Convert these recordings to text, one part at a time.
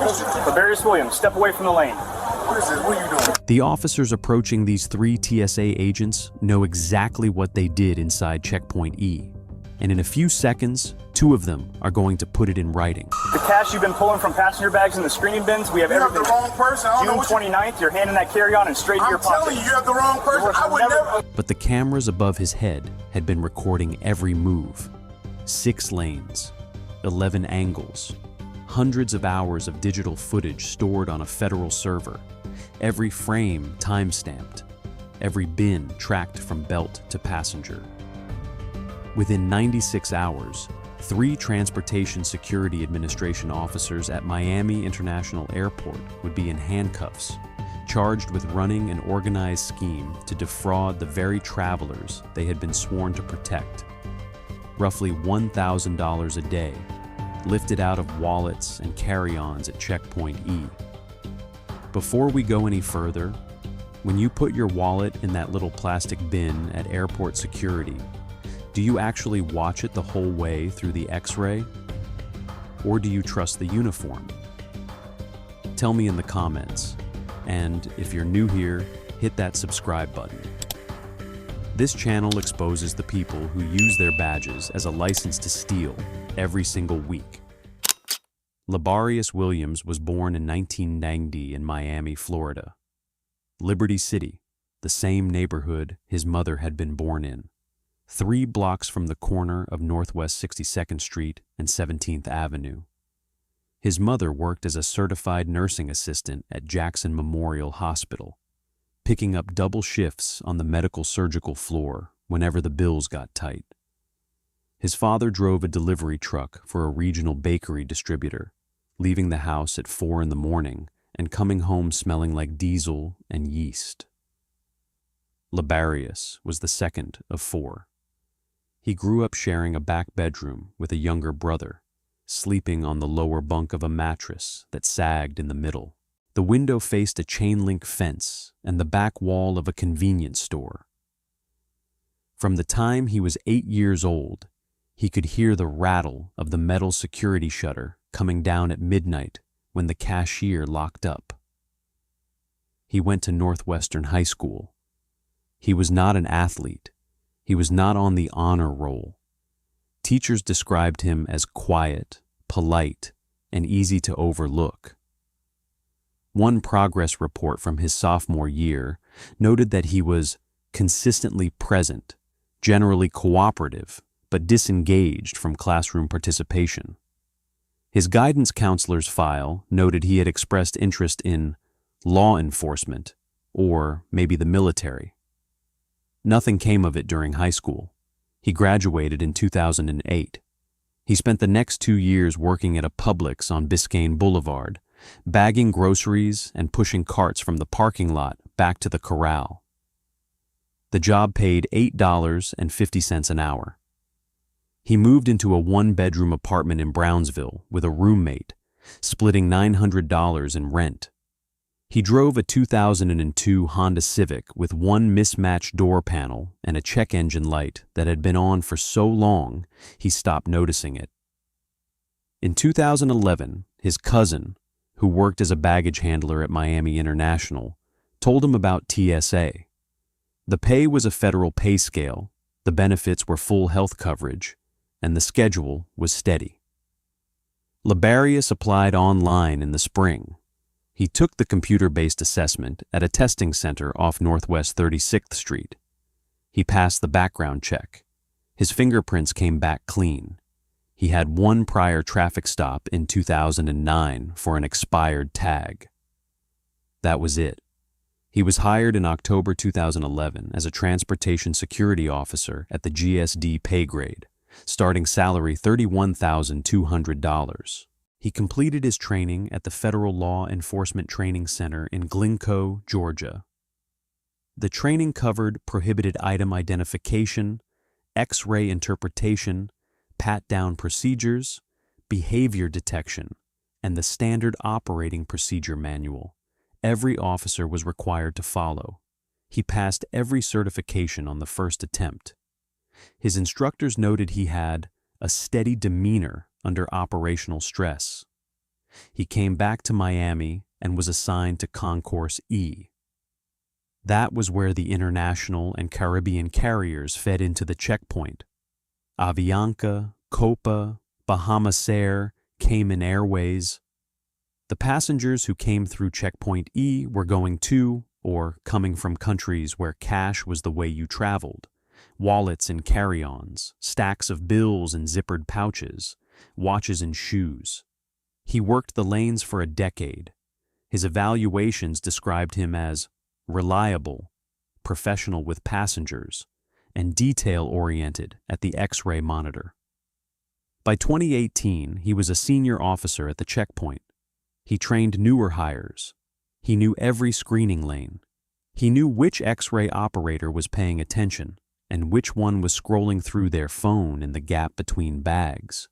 Labarrius Williams, step away from the lane. What is this? What are you doing? The officers approaching these 3 TSA agents know exactly what they did inside Checkpoint E. And in a few seconds, 2 of them are going to put it in writing. The cash you've been pulling from passenger bags in the screening bins, we have everything. You have the wrong person. I don't know June 29th, you're handing that carry-on and straight to your pocket. I'm telling you have the wrong person. I would never. But the cameras above his head had been recording every move. 6 lanes, 11 angles, hundreds of hours of digital footage stored on a federal server, every frame time-stamped, every bin tracked from belt to passenger. Within 96 hours, 3 Transportation Security Administration officers at Miami International Airport would be in handcuffs, charged with running an organized scheme to defraud the very travelers they had been sworn to protect. Roughly $1,000 a day, lifted out of wallets and carry-ons at Checkpoint E. Before we go any further, when you put your wallet in that little plastic bin at airport security, do you actually watch it the whole way through the X-ray? Or do you trust the uniform? Tell me in the comments. And if you're new here, hit that subscribe button. This channel exposes the people who use their badges as a license to steal every single week. Labarrius Williams was born in 1990 in Miami, Florida. Liberty City, the same neighborhood his mother had been born in. 3 blocks from the corner of Northwest 62nd Street and 17th Avenue. His mother worked as a certified nursing assistant at Jackson Memorial Hospital, picking up double shifts on the medical surgical floor whenever the bills got tight. His father drove a delivery truck for a regional bakery distributor, leaving the house at 4 in the morning and coming home smelling like diesel and yeast. Labarrius was the second of 4. He grew up sharing a back bedroom with a younger brother, sleeping on the lower bunk of a mattress that sagged in the middle. The window faced a chain-link fence and the back wall of a convenience store. From the time he was 8 years old, he could hear the rattle of the metal security shutter coming down at midnight when the cashier locked up. He went to Northwestern High School. He was not an athlete. He was not on the honor roll. Teachers described him as quiet, polite, and easy to overlook. One progress report from his sophomore year noted that he was consistently present, generally cooperative, but disengaged from classroom participation. His guidance counselor's file noted he had expressed interest in law enforcement, or maybe the military. Nothing came of it during high school. He graduated in 2008. He spent the next 2 years working at a Publix on Biscayne Boulevard, bagging groceries and pushing carts from the parking lot back to the corral. The job paid $8.50 an hour. He moved into a 1-bedroom apartment in Brownsville with a roommate, splitting $900 in rent. He drove a 2002 Honda Civic with 1 mismatched door panel and a check engine light that had been on for so long he stopped noticing it. In 2011, his cousin, who worked as a baggage handler at Miami International, told him about TSA. The pay was a federal pay scale, the benefits were full health coverage, and the schedule was steady. Labarrius applied online in the spring. He took the computer-based assessment at a testing center off Northwest 36th Street. He passed the background check. His fingerprints came back clean. He had 1 prior traffic stop in 2009 for an expired tag. That was it. He was hired in October 2011 as a transportation security officer at the GSD pay grade, starting salary $31,200. He completed his training at the Federal Law Enforcement Training Center in Glencoe, Georgia. The training covered prohibited item identification, X-ray interpretation, pat-down procedures, behavior detection, and the standard operating procedure manual every officer was required to follow. He passed every certification on the first attempt. His instructors noted he had a steady demeanor under operational stress. He came back to Miami and was assigned to Concourse E. That was where the international and Caribbean carriers fed into the checkpoint. Avianca, Copa, Bahamas Air, Cayman Airways. The passengers who came through Checkpoint E were going to, or coming from countries where cash was the way you traveled. Wallets and carry-ons, stacks of bills and zippered pouches, watches and shoes. He worked the lanes for a decade. His evaluations described him as reliable, professional with passengers, and detail-oriented at the X-ray monitor. By 2018, he was a senior officer at the checkpoint. He trained newer hires. He knew every screening lane. He knew which X-ray operator was paying attention and which one was scrolling through their phone in the gap between bags.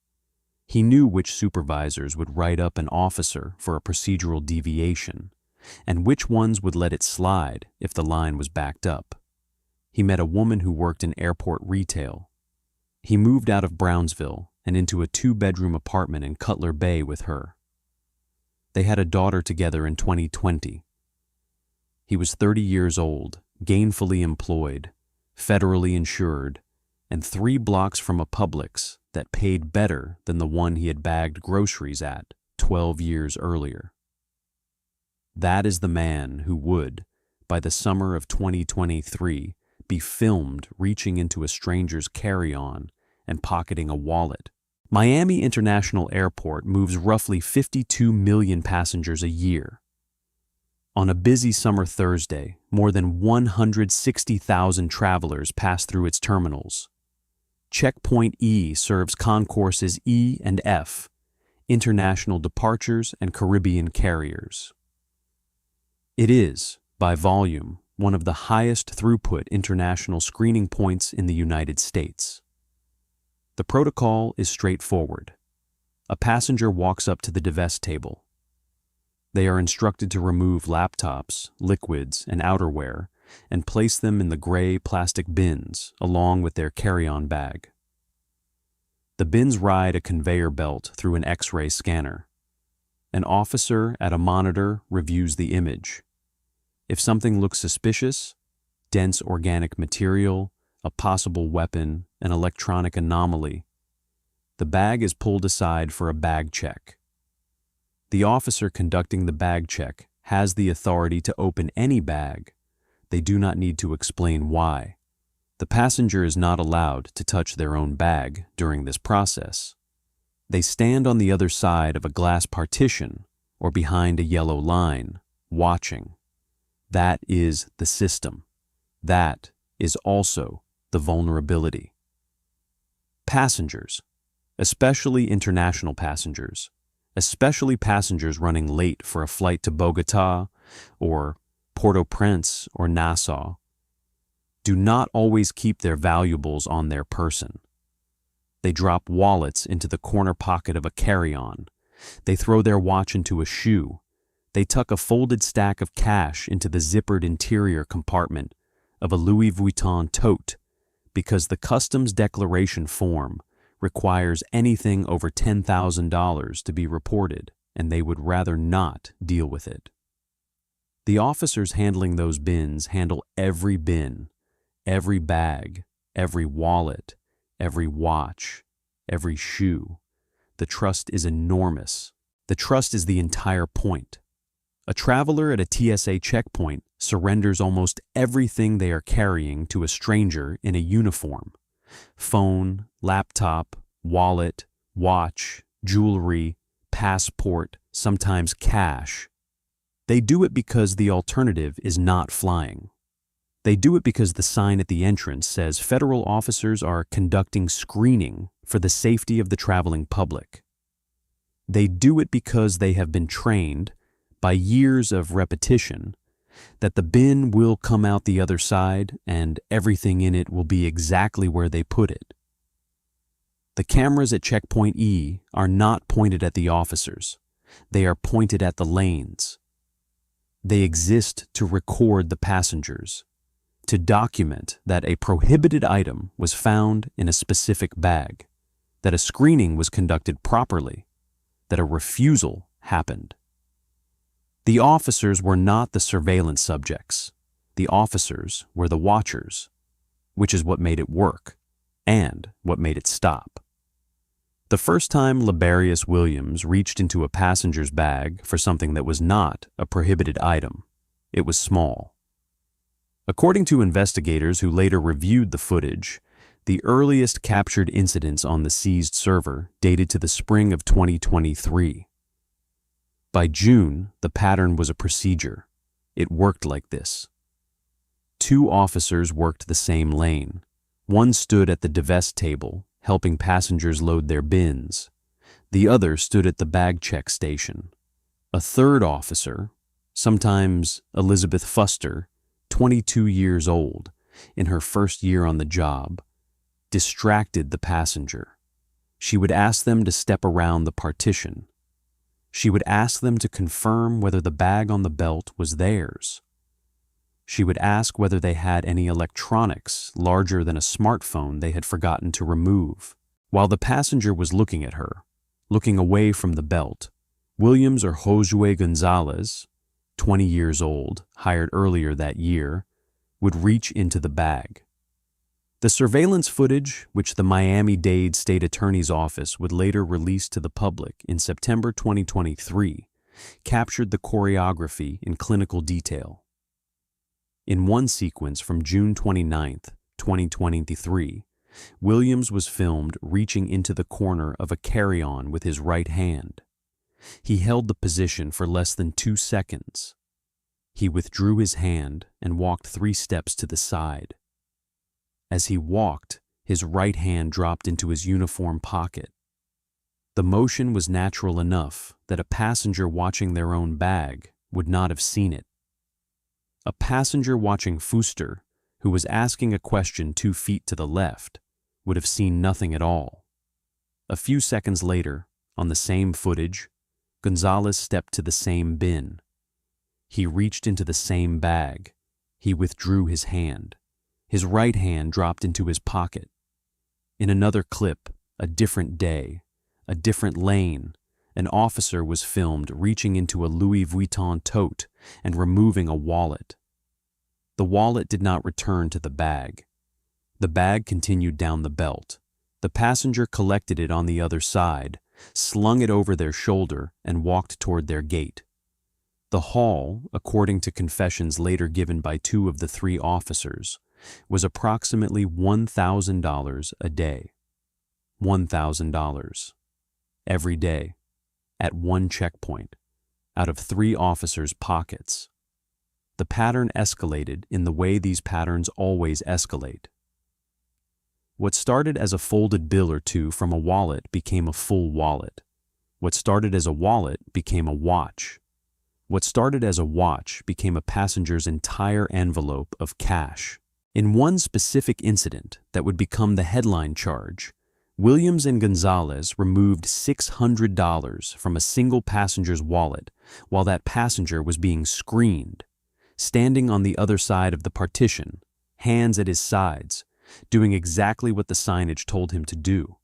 He knew which supervisors would write up an officer for a procedural deviation and which ones would let it slide if the line was backed up. He met a woman who worked in airport retail. He moved out of Brownsville and into a 2-bedroom apartment in Cutler Bay with her. They had a daughter together in 2020. He was 30 years old, gainfully employed, federally insured, and 3 blocks from a Publix that paid better than the one he had bagged groceries at 12 years earlier. That is the man who would, by the summer of 2023, be filmed reaching into a stranger's carry-on and pocketing a wallet. Miami International Airport moves roughly 52 million passengers a year. On a busy summer Thursday, more than 160,000 travelers pass through its terminals. Checkpoint E serves concourses E and F, international departures and Caribbean carriers. It is, by volume, one of the highest throughput international screening points in the United States. The protocol is straightforward. A passenger walks up to the divest table. They are instructed to remove laptops, liquids, and outerwear and place them in the gray plastic bins along with their carry-on bag. The bins ride a conveyor belt through an X-ray scanner. An officer at a monitor reviews the image. If something looks suspicious, dense organic material, a possible weapon, an electronic anomaly, the bag is pulled aside for a bag check. The officer conducting the bag check has the authority to open any bag. They do not need to explain why. The passenger is not allowed to touch their own bag during this process. They stand on the other side of a glass partition or behind a yellow line, watching. That is the system. That is also the vulnerability. Passengers, especially international passengers, especially passengers running late for a flight to Bogota or Port-au-Prince or Nassau, do not always keep their valuables on their person. They drop wallets into the corner pocket of a carry-on. They throw their watch into a shoe. They tuck a folded stack of cash into the zippered interior compartment of a Louis Vuitton tote because the customs declaration form requires anything over $10,000 to be reported, and they would rather not deal with it. The officers handling those bins handle every bin, every bag, every wallet, every watch, every shoe. The trust is enormous. The trust is the entire point. A traveler at a TSA checkpoint surrenders almost everything they are carrying to a stranger in a uniform. Phone, laptop, wallet, watch, jewelry, passport, sometimes cash. They do it because the alternative is not flying. They do it because the sign at the entrance says federal officers are conducting screening for the safety of the traveling public. They do it because they have been trained, by years of repetition, that the bin will come out the other side and everything in it will be exactly where they put it. The cameras at Checkpoint E are not pointed at the officers. They are pointed at the lanes. They exist to record the passengers, to document that a prohibited item was found in a specific bag, that a screening was conducted properly, that a refusal happened. The officers were not the surveillance subjects. The officers were the watchers, which is what made it work and what made it stop. The first time Labarrius Williams reached into a passenger's bag for something that was not a prohibited item, it was small. According to investigators who later reviewed the footage, the earliest captured incidents on the seized server dated to the spring of 2023. By June, the pattern was a procedure. It worked like this. 2 officers worked the same lane. One stood at the divest table, helping passengers load their bins. The other stood at the bag check station. A third officer, sometimes Elizabeth Fuster, 22 years old, in her first year on the job, distracted the passenger. She would ask them to step around the partition. She would ask them to confirm whether the bag on the belt was theirs. She would ask whether they had any electronics larger than a smartphone they had forgotten to remove. While the passenger was looking at her, looking away from the belt, Williams or Josue Gonzalez, 20 years old, hired earlier that year, would reach into the bag. The surveillance footage, which the Miami-Dade State Attorney's Office would later release to the public in September 2023, captured the choreography in clinical detail. In one sequence from June 29, 2023, Williams was filmed reaching into the corner of a carry-on with his right hand. He held the position for less than 2 seconds. He withdrew his hand and walked 3 steps to the side. As he walked, his right hand dropped into his uniform pocket. The motion was natural enough that a passenger watching their own bag would not have seen it. A passenger watching Fuster, who was asking a question 2 feet to the left, would have seen nothing at all. A few seconds later, on the same footage, Gonzalez stepped to the same bin. He reached into the same bag. He withdrew his hand. His right hand dropped into his pocket. In another clip, a different day, a different lane, an officer was filmed reaching into a Louis Vuitton tote and removing a wallet. The wallet did not return to the bag. The bag continued down the belt. The passenger collected it on the other side, slung it over their shoulder, and walked toward their gate. The haul, according to confessions later given by 2 of the 3 officers, was approximately $1,000 a day. $1,000. Every day, at one checkpoint, out of 3 officers' pockets. The pattern escalated in the way these patterns always escalate. What started as a folded bill or 2 from a wallet became a full wallet. What started as a wallet became a watch. What started as a watch became a passenger's entire envelope of cash. In one specific incident that would become the headline charge, Williams and Gonzalez removed $600 from a single passenger's wallet while that passenger was being screened, standing on the other side of the partition, hands at his sides, doing exactly what the signage told him to do.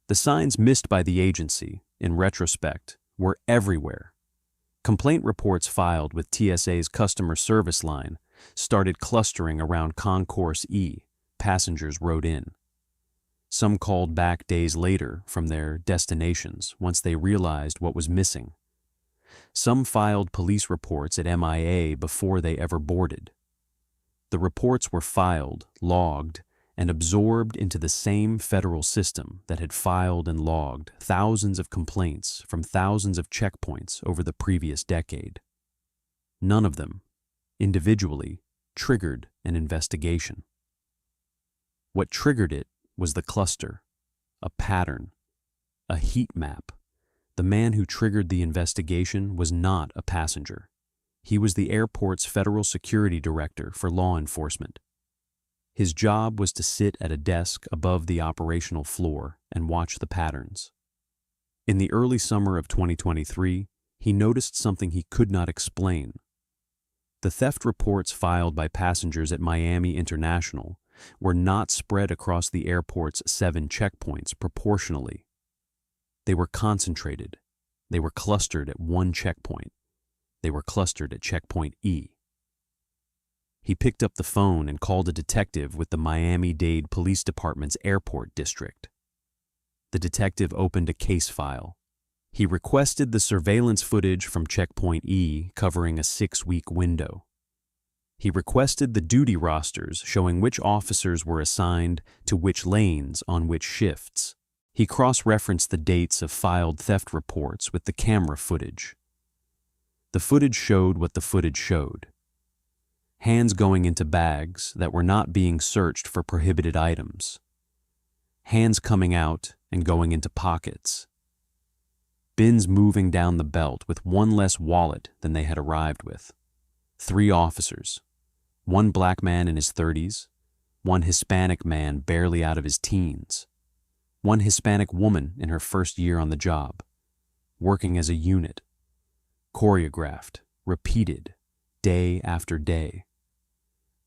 The signs missed by the agency, in retrospect, were everywhere. Complaint reports filed with TSA's customer service line started clustering around Concourse E passengers rode in. Some called back days later from their destinations once they realized what was missing. Some filed police reports at MIA before they ever boarded. The reports were filed, logged, and absorbed into the same federal system that had filed and logged thousands of complaints from thousands of checkpoints over the previous decade. None of them, individually, triggered an investigation. What triggered it was the cluster, a pattern, a heat map. The man who triggered the investigation was not a passenger. He was the airport's federal security director for law enforcement. His job was to sit at a desk above the operational floor and watch the patterns. In the early summer of 2023, he noticed something he could not explain. The theft reports filed by passengers at Miami International were not spread across the airport's 7 checkpoints proportionally. They were concentrated, They were clustered at one checkpoint. They were clustered at checkpoint E. He picked up the phone and called a detective with the Miami-Dade Police Department's airport district. The detective opened a case file. He requested the surveillance footage from checkpoint E covering a 6-week window. He requested the duty rosters showing which officers were assigned to which lanes on which shifts. He cross-referenced the dates of filed theft reports with the camera footage. The footage showed what the footage showed. Hands going into bags that were not being searched for prohibited items. Hands coming out and going into pockets. Bins moving down the belt with one less wallet than they had arrived with. 3 officers. 1 black man in his 30s. 1 Hispanic man barely out of his teens. 1 Hispanic woman in her first year on the job. Working as a unit. Choreographed, repeated, day after day.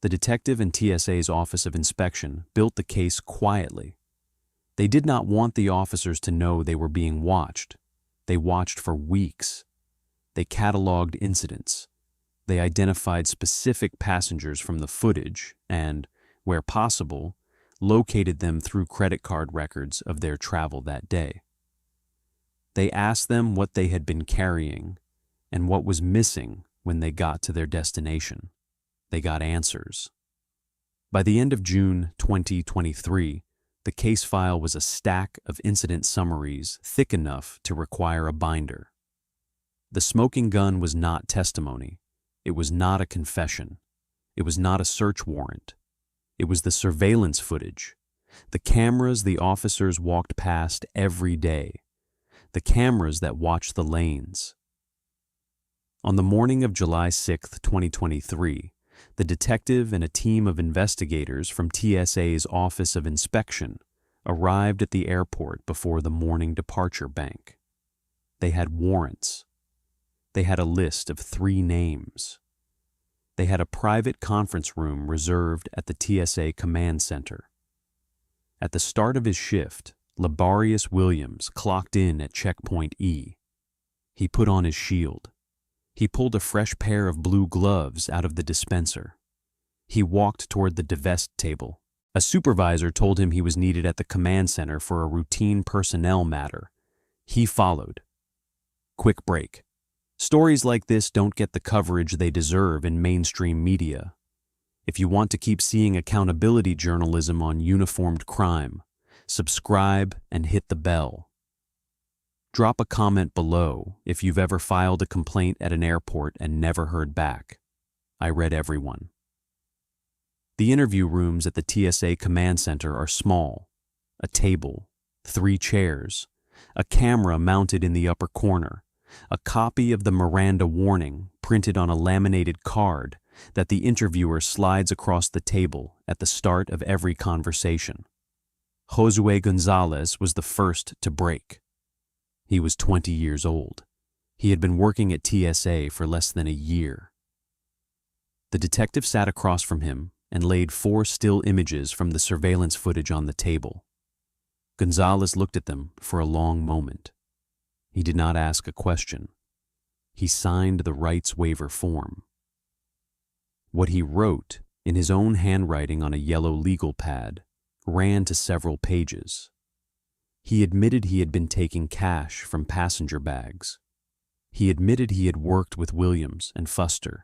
The detective in TSA's Office of Inspection built the case quietly. They did not want the officers to know they were being watched. They watched for weeks. They cataloged incidents. They identified specific passengers from the footage and, where possible, located them through credit card records of their travel that day. They asked them what they had been carrying and what was missing when they got to their destination. They got answers. By the end of June 2023, the case file was a stack of incident summaries thick enough to require a binder. The smoking gun was not testimony. It was not a confession. It was not a search warrant. It was the surveillance footage, the cameras the officers walked past every day, the cameras that watched the lanes. On the morning of July 6, 2023, the detective and a team of investigators from TSA's Office of Inspection arrived at the airport before the morning departure bank. They had warrants. They had a list of 3 names. They had a private conference room reserved at the TSA Command Center. At the start of his shift, Labarrius Williams clocked in at checkpoint E. He put on his shield. He pulled a fresh pair of blue gloves out of the dispenser. He walked toward the divest table. A supervisor told him he was needed at the command center for a routine personnel matter. He followed. Quick break. Stories like this don't get the coverage they deserve in mainstream media. If you want to keep seeing accountability journalism on uniformed crime, subscribe and hit the bell. Drop a comment below if you've ever filed a complaint at an airport and never heard back. I read everyone. The interview rooms at the TSA Command Center are small. A table, 3 chairs, a camera mounted in the upper corner, a copy of the Miranda warning printed on a laminated card that the interviewer slides across the table at the start of every conversation. Josue Gonzalez was the first to break. He was 20 years old. He had been working at TSA for less than a year. The detective sat across from him and laid 4 still images from the surveillance footage on the table. Gonzalez looked at them for a long moment. He did not ask a question. He signed the rights waiver form. What he wrote, in his own handwriting on a yellow legal pad, ran to several pages. He admitted he had been taking cash from passenger bags. He admitted he had worked with Williams and Fuster.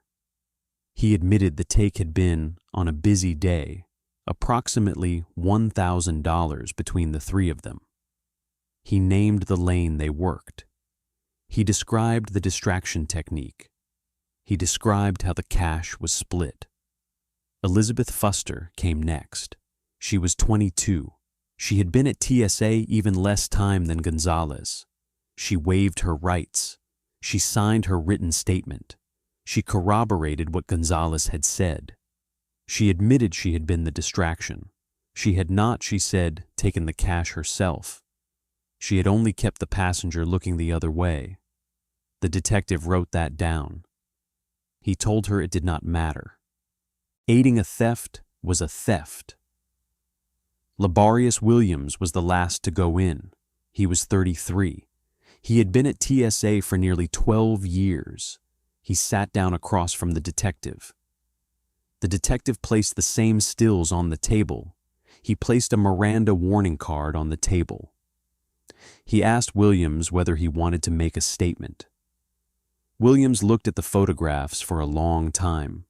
He admitted the take had been, on a busy day, approximately $1,000 between the 3 of them. He named the lane they worked. He described the distraction technique. He described how the cash was split. Elizabeth Fuster came next. She was 22. She had been at TSA even less time than Gonzalez. She waived her rights. She signed her written statement. She corroborated what Gonzalez had said. She admitted she had been the distraction. She had not, she said, taken the cash herself. She had only kept the passenger looking the other way. The detective wrote that down. He told her it did not matter. Aiding a theft was a theft. Labarrius Williams was the last to go in. He was 33. He had been at TSA for nearly 12 years. He sat down across from the detective. The detective placed the same stills on the table. He placed a Miranda warning card on the table. He asked Williams whether he wanted to make a statement. Williams looked at the photographs for a long time.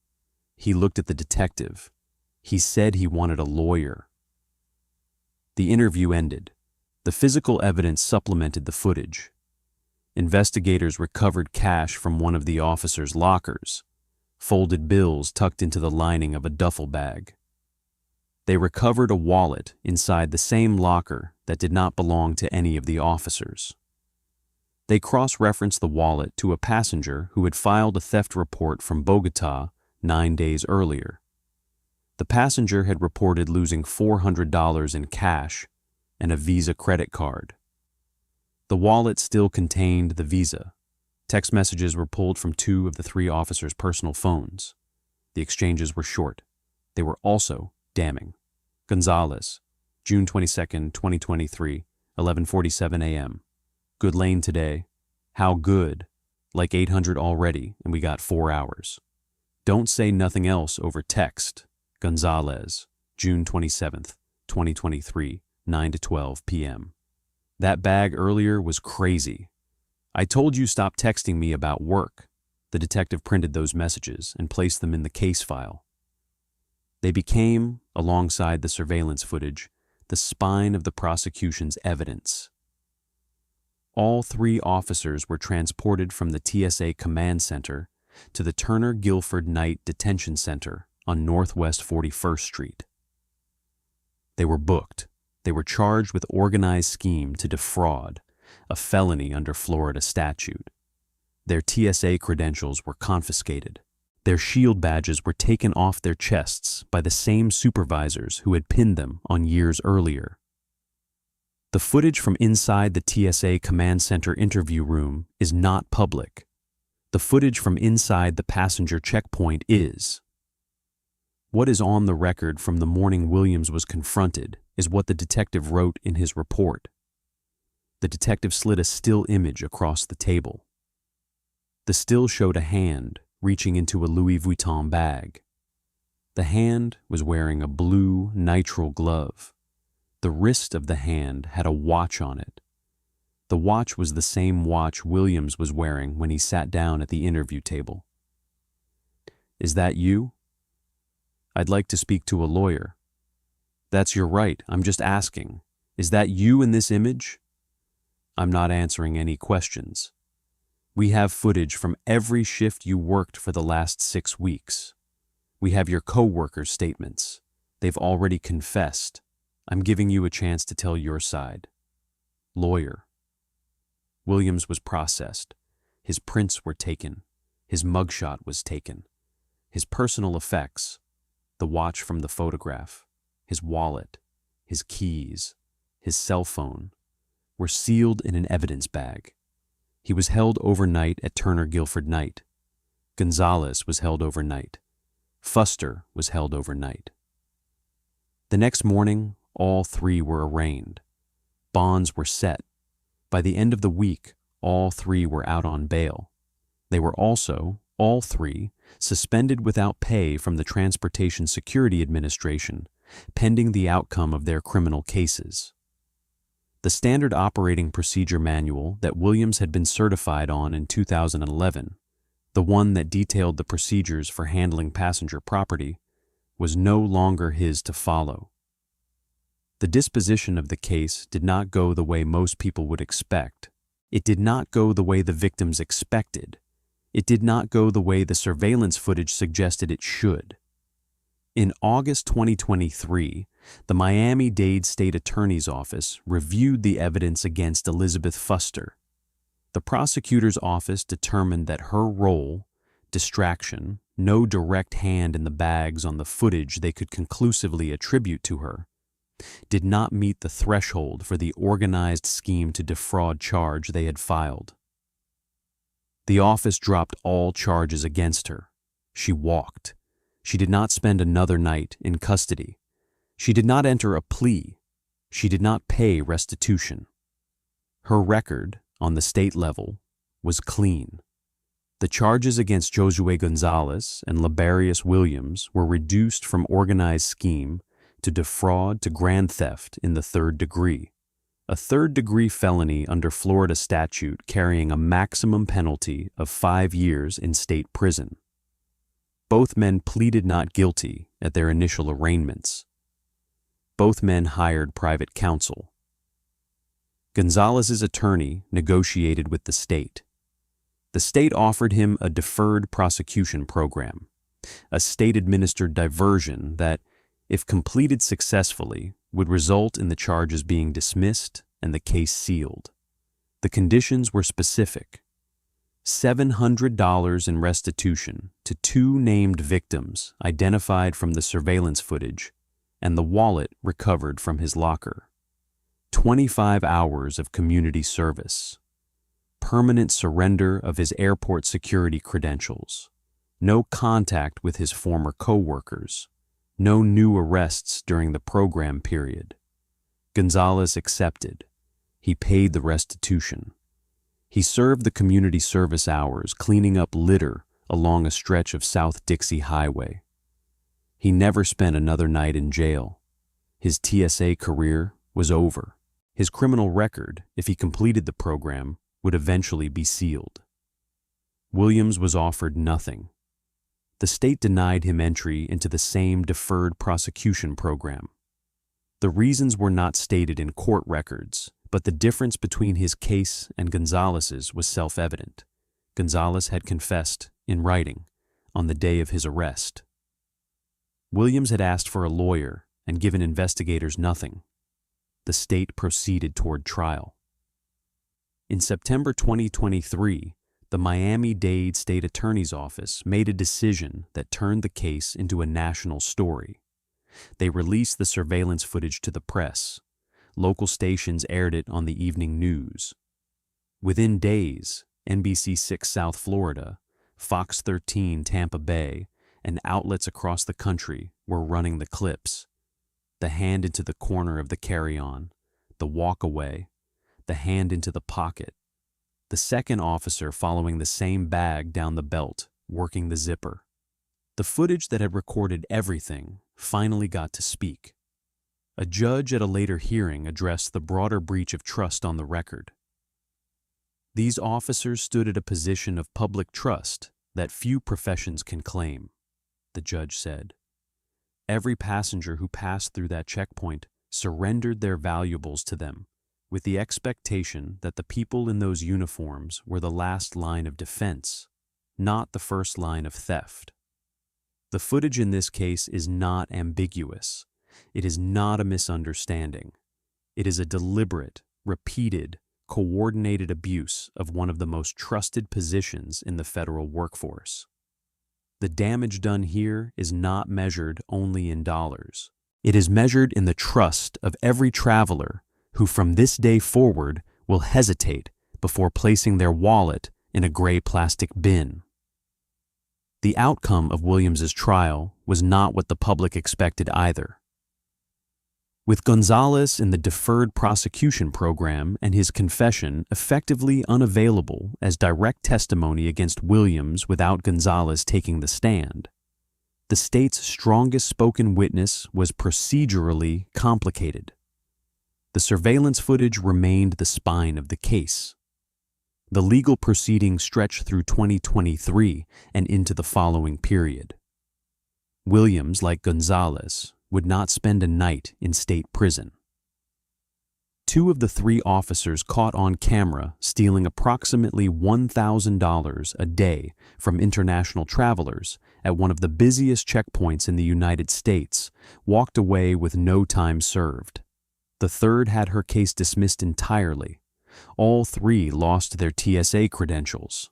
He looked at the detective. He said he wanted a lawyer. The interview ended. The physical evidence supplemented the footage. Investigators recovered cash from one of the officers' lockers, folded bills tucked into the lining of a duffel bag. They recovered a wallet inside the same locker that did not belong to any of the officers. They cross-referenced the wallet to a passenger who had filed a theft report from Bogota 9 days earlier. The passenger had reported losing $400 in cash and a Visa credit card. The wallet still contained the Visa. Text messages were pulled from 2 of the 3 officers' personal phones. The exchanges were short. They were also damning. Gonzalez, June 22, 2023, 11:47 a.m. Good lane today. How good? Like 800 already, and we got 4 hours. Don't say nothing else over text. Gonzalez, June 27, 2023, 9 to 12 p.m. That bag earlier was crazy. I told you stop texting me about work. The detective printed those messages and placed them in the case file. They became, alongside the surveillance footage, the spine of the prosecution's evidence. All 3 officers were transported from the TSA Command Center to the Turner Guilford Night Detention Center on Northwest 41st Street. They were booked. They were charged with organized scheme to defraud, a felony under Florida statute. Their TSA credentials were confiscated. Their shield badges were taken off their chests by the same supervisors who had pinned them on years earlier. The footage from inside the TSA Command Center interview room is not public. The footage from inside the passenger checkpoint is. What is on the record from the morning Williams was confronted is what the detective wrote in his report. The detective slid a still image across the table. The still showed a hand reaching into a Louis Vuitton bag. The hand was wearing a blue nitrile glove. The wrist of the hand had a watch on it. The watch was the same watch Williams was wearing when he sat down at the interview table. Is that you? I'd like to speak to a lawyer. That's your right, I'm just asking. Is that you in this image? I'm not answering any questions. We have footage from every shift you worked for the last 6 weeks. We have your co-workers' statements. They've already confessed. I'm giving you a chance to tell your side. Lawyer. Williams was processed. His prints were taken. His mugshot was taken. His personal effects, the watch from the photograph, his wallet, his keys, his cell phone, were sealed in an evidence bag. He was held overnight at Turner Guilford Night. Gonzalez was held overnight. Fuster was held overnight. The next morning, all 3 were arraigned. Bonds were set. By the end of the week, all 3 were out on bail. They were also, all 3, suspended without pay from the Transportation Security Administration, pending the outcome of their criminal cases. The Standard Operating Procedure Manual that Williams had been certified on in 2011, the one that detailed the procedures for handling passenger property, was no longer his to follow. The disposition of the case did not go the way most people would expect. It did not go the way the victims expected. It did not go the way the surveillance footage suggested it should. In August 2023, the Miami-Dade State Attorney's Office reviewed the evidence against Elizabeth Fuster. The prosecutor's office determined that her role, distraction, no direct hand in the bags on the footage they could conclusively attribute to her, did not meet the threshold for the organized scheme to defraud charge they had filed. The office dropped all charges against her. She walked. She did not spend another night in custody. She did not enter a plea. She did not pay restitution. Her record, on the state level was clean. The charges against Josue Gonzalez and Labarrius Williams were reduced from organized scheme to defraud to grand theft in the third degree, a third-degree felony under Florida statute carrying a maximum penalty of 5 years in state prison. Both men pleaded not guilty at their initial arraignments. Both men hired private counsel. Gonzalez's attorney negotiated with the state. The state offered him a deferred prosecution program, a state-administered diversion that, if completed successfully, would result in the charges being dismissed and the case sealed. The conditions were specific: $700 in restitution to 2 named victims identified from the surveillance footage and the wallet recovered from his locker, 25 hours of community service, permanent surrender of his airport security credentials, no contact with his former co-workers, no new arrests during the program period. Gonzalez accepted. He paid the restitution. He served the community service hours cleaning up litter along a stretch of South Dixie Highway. He never spent another night in jail. His TSA career was over. His criminal record, if he completed the program, would eventually be sealed. Williams was offered nothing. The state denied him entry into the same deferred prosecution program. The reasons were not stated in court records, but the difference between his case and Gonzalez's was self-evident. Gonzalez had confessed, in writing, on the day of his arrest. Williams had asked for a lawyer and given investigators nothing. The state proceeded toward trial. In September 2023, the Miami-Dade State Attorney's Office made a decision that turned the case into a national story. They released the surveillance footage to the press. Local stations aired it on the evening news. Within days, NBC6 South Florida, Fox 13 Tampa Bay, and outlets across the country were running the clips. The hand into the corner of the carry-on, the walk-away, the hand into the pocket, the second officer following the same bag down the belt, working the zipper. The footage that had recorded everything finally got to speak. A judge at a later hearing addressed the broader breach of trust on the record. These officers stood at a position of public trust that few professions can claim, the judge said. Every passenger who passed through that checkpoint surrendered their valuables to them, with the expectation that the people in those uniforms were the last line of defense, not the first line of theft. The footage in this case is not ambiguous. It is not a misunderstanding. It is a deliberate, repeated, coordinated abuse of one of the most trusted positions in the federal workforce. The damage done here is not measured only in dollars. It is measured in the trust of every traveler who from this day forward will hesitate before placing their wallet in a gray plastic bin. The outcome of Williams's trial was not what the public expected either. With Gonzalez in the deferred prosecution program and his confession effectively unavailable as direct testimony against Williams without Gonzalez taking the stand, the state's strongest spoken witness was procedurally complicated. The surveillance footage remained the spine of the case. The legal proceedings stretched through 2023 and into the following period. Williams, like Gonzalez, would not spend a night in state prison. 2 of the 3 officers caught on camera stealing approximately $1,000 a day from international travelers at one of the busiest checkpoints in the United States walked away with no time served. The third had her case dismissed entirely. All 3 lost their TSA credentials.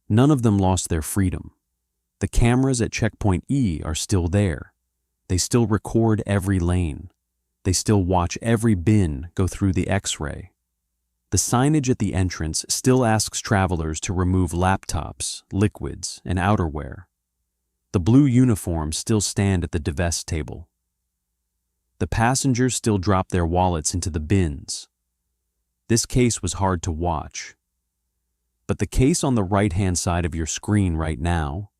None of them lost their freedom. The cameras at Checkpoint E are still there. They still record every lane. They still watch every bin go through the X-ray. The signage at the entrance still asks travelers to remove laptops, liquids, and outerwear. The blue uniforms still stand at the divest table. The passengers still drop their wallets into the bins. This case was hard to watch. But the case on the right-hand side of your screen right now,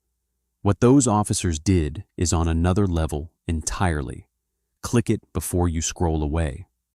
what those officers did is on another level entirely. Click it before you scroll away.